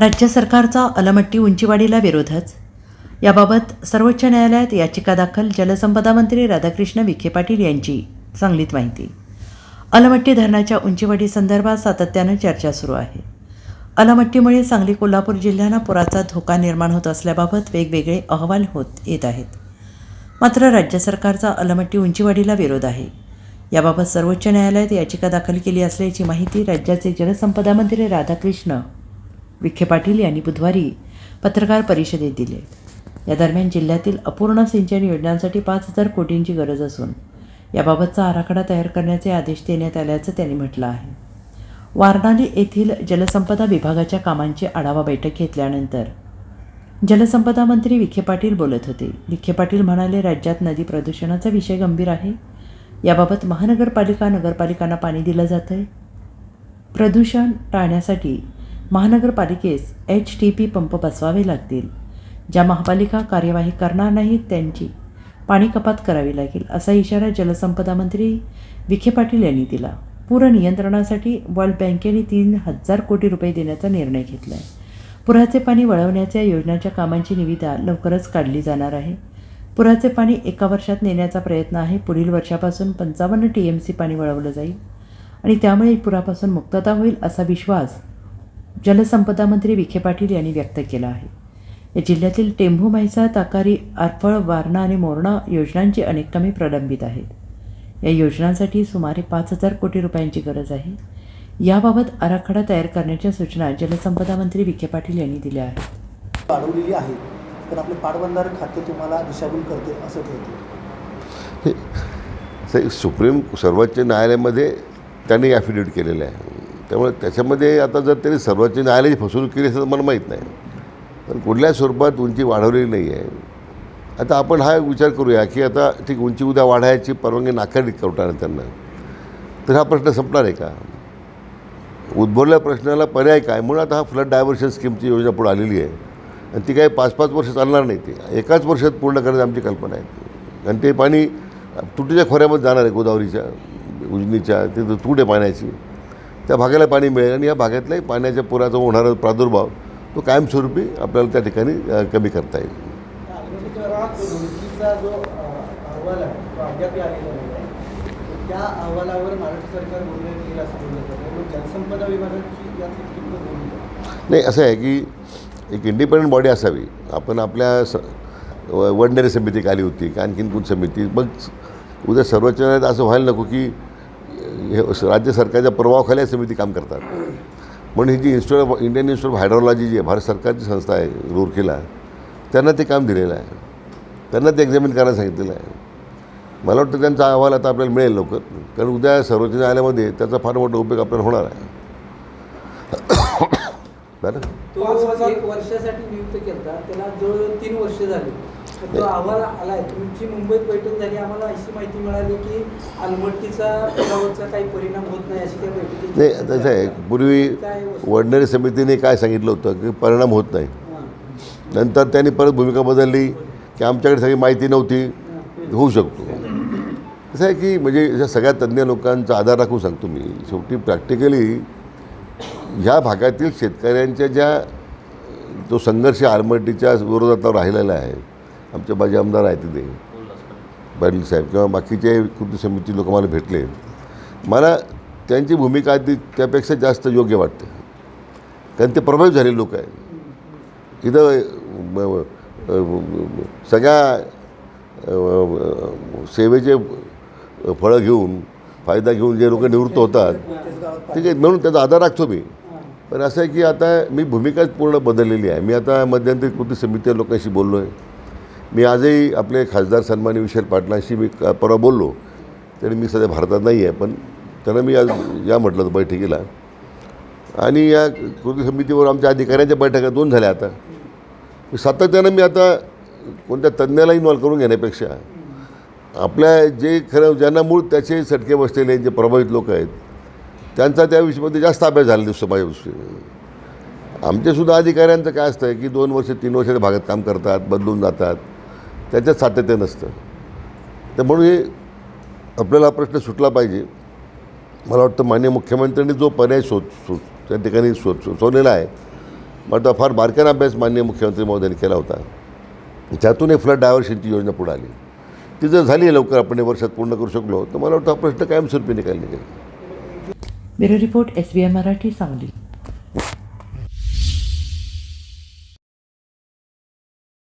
राज्य सरकारचा अलमट्टी उंचीवाढीला विरोधच. याबाबत सर्वोच्च न्यायालयात याचिका दाखल. जलसंपदा मंत्री राधाकृष्ण विखे पाटील यांची सांगलीत माहिती. अलमट्टी धरणाच्या उंचीवाढीसंदर्भात सातत्यानं चर्चा सुरू आहे. अलमट्टीमुळे सांगली कोल्हापूर जिल्ह्यांना पुराचा धोका निर्माण होत असल्याबाबत वेगवेगळे अहवाल येत आहेत. मात्र राज्य सरकारचा अलमट्टी उंचीवाढीला विरोध आहे. याबाबत सर्वोच्च न्यायालयात याचिका दाखल केली असल्याची माहिती राज्याचे जलसंपदा मंत्री राधाकृष्ण विखे पाटील यांनी बुधवारी पत्रकार परिषदेत दिली. या दरम्यान जिल्ह्यातील अपूर्ण सिंचन योजनांसाठी 5,000 कोटींची गरज असून याबाबतचा आराखडा तयार करण्याचे आदेश देण्यात आल्याचं त्यांनी म्हटलं आहे. वारणाली येथील जलसंपदा विभागाच्या कामांची आढावा बैठक घेतल्यानंतर जलसंपदा मंत्री विखे पाटील बोलत होते. विखे पाटील म्हणाले, राज्यात नदी प्रदूषणाचा विषय गंभीर आहे. याबाबत महानगरपालिका नगरपालिकांना पाणी दिलं जातं आहे. प्रदूषण टाळण्यासाठी महानगरपालिकेस HTP पंप बसवावे लागतील. ज्या महापालिका कार्यवाही करणार नाहीत त्यांची पाणी कपात करावी लागेल, असा इशारा जलसंपदा मंत्री विखे पाटील यांनी दिला. पूर नियंत्रणासाठी वर्ल्ड बँकेने 3,000 कोटी रुपये देण्याचा निर्णय घेतला आहे. पुराचे पाणी वळवण्याच्या योजनांच्या कामांची निविदा लवकरच काढली जाणार आहे. पुराचे पाणी एका वर्षात नेण्याचा प्रयत्न आहे. पुढील वर्षापासून 55 TMC पाणी वळवलं जाईल आणि त्यामुळे पुरापासून मुक्तता होईल, असा विश्वास जलसंपदा मंत्री विखे पाटील यांनी व्यक्त केला आहे. या जिल्ह्यातील टेंभू, म्हैसाळ, ताकारी, आरफळ, वारणा आणि मोरणा योजनांची अनेक कामे प्रलंबित आहेत. या योजनांसाठी सुमारे 5,000 कोटी रुपयांची गरज आहे. याबाबत आराखडा तयार करण्याच्या सूचना जलसंपदा मंत्री विखे पाटील यांनी दिल्या आहेत. वाढवलेली आहे, पण आपले पाटबंधारे खाते तुम्हाला दिशाभूल करते असं ठरते. सर्वोच्च न्यायालयामध्ये त्यांनी ॲफिडेविट केलेलं आहे. त्यामुळे त्याच्यामध्ये आता जर त्यांनी सर्वोच्च न्यायालयाची फसवणूक केली असेल तर मला माहीत नाही, पण कुठल्या स्वरूपात उंची वाढवलेली नाही आहे. आता आपण हा विचार करूया की आता ठीक उंची उद्या वाढायची परवानगी नाकारली कोर्टाने त्यांना, तर हा प्रश्न संपणार आहे का? उद्भवलेल्या प्रश्नाला पर्याय काय? म्हणून आता हा फ्लड डायव्हर्शन स्कीमची योजना पुढे आलेली आहे आणि ती काही 5-5 वर्ष चालणार नाही. ती एकाच वर्षात पूर्ण करण्याची आमची कल्पना आहे. आणि ते पाणी तुटीच्या खोऱ्यामध्ये जाणार आहे. गोदावरीच्या, उजनीच्या तिथं तूट आहे पाण्याची, त्या भागाला पाणी मिळेल आणि या भागातलाही पाण्याच्या पुराचा होणारा प्रादुर्भाव तो कायमस्वरूपी आपल्याला त्या ठिकाणी कमी करता येईल. त्या अहवालावर महाराष्ट्र सरकार बोलण्यात येईल असं बोललं जातं. जलसंपदा विभागाची यातली भूमिका नाही, असं आहे की एक इंडिपेंडंट बॉडी असावी. आपण आपल्या वडनेरी समिती आली होती की आणखीन कोण समिती, मग उद्या सर्वोच्च न्यायालयात असं व्हायला नको की हे राज्य सरकारच्या प्रभावाखाली समिती काम करतात. म्हणून ही जी इंडियन इन्स्टिट्यूट ऑफ हायड्रोलॉजी जी आहे, भारत सरकारची संस्था आहे रूरकेला, त्यांना ते काम दिलेलं आहे. त्यांना ते एक्झामिन करायला सांगितलेलं आहे. मला वाटतं त्यांचा अहवाल आता आपल्याला मिळेल लवकर, कारण उद्या सर्वोच्च न्यायालयामध्ये त्याचा फार मोठा उपयोग आपल्याला होणार आहे. बरं, तो 1 वर्षासाठी नियुक्त केला, त्याला जवळ 3 वर्ष झाली. तो अहवाल आला आहे. तुमची मुंबईत बैठक झाली, आम्हाला अशी माहिती मिळाली की अलमट्टीचा पुरावरचा काही परिणाम होत नाही अशी त्या बैठकीत. नाही, तसं आहे. पूर्वी वडनेरी समितीने काय सांगितलं होतं की परिणाम होत नाही. नंतर त्यांनी परत भूमिका बदलली की आमच्याकडे सगळी माहिती नव्हती, होऊ शकतो. असं आहे की म्हणजे या सगळ्या तज्ज्ञ लोकांचा आधार राखून सांगतो मी. शेवटी प्रॅक्टिकली ह्या भागातील शेतकऱ्यांच्या जो संघर्ष आलमट्टीच्या विरोधात राहिलेला आहे, आमचे माझे आमदार आहेत तिथे पाटील साहेब किंवा बाकीचे कृती समिती लोक मला भेटले, मला त्यांची भूमिका त्यापेक्षा जास्त योग्य वाटते. कारण ते प्रभावित झालेले लोक आहेत. इथं सगळ्या सेवेचे फळं घेऊन, फायदा घेऊन जे लोक निवृत्त होतात, ठीक आहे, म्हणून त्याचा आधार राखतो मी. पण असं आहे की आता मी भूमिकाच पूर्ण बदललेली आहे. मी आता मध्यंतरी कृती समिती लोकांशी बोललो आहे. मी आजही आपले खासदार सन्माननीय विशाल पाटलांशी मी परवा बोललो. तरी मी सध्या भारतात नाही आहे, पण त्यांना मी आज या म्हटलं होतं बैठकीला. आणि या कृती समितीवर आमच्या अधिकाऱ्यांच्या बैठका 2 झाल्या. आता सातत्यानं मी आता कोणत्या तज्ज्ञाला इन्व्हॉल्व करून घेण्यापेक्षा आपल्या जे खरं ज्यांना मूळ त्याचे सटके बसलेले जे प्रभावित लोक आहेत त्यांचा त्या विषयामध्ये जास्त अभ्यास झाला दिसतो माझ्या दृष्टीने. आमचेसुद्धा अधिकाऱ्यांचं काय असतं की 2 वर्ष 3 वर्ष भागात काम करतात, बदलून जातात, त्याच्यात सातत्य नसतं. तर म्हणून हे आपल्याला प्रश्न सुटला पाहिजे. मला वाटतं माननीय मुख्यमंत्र्यांनी जो पर्याय त्या ठिकाणी सुचवलेला आहे माझा फार बारकाईने अभ्यास माननीय मुख्यमंत्री महोदयांनी केला होता. त्यातून एक फ्लड डायव्हर्शनची योजना पुढे आली. ती जर झाली लवकर आपण वर्षात पूर्ण करू शकलो तर मला वाटतं हा प्रश्न कायमस्वरूपी निकाल निघेल. Bureau report SBI Marathi Sangli.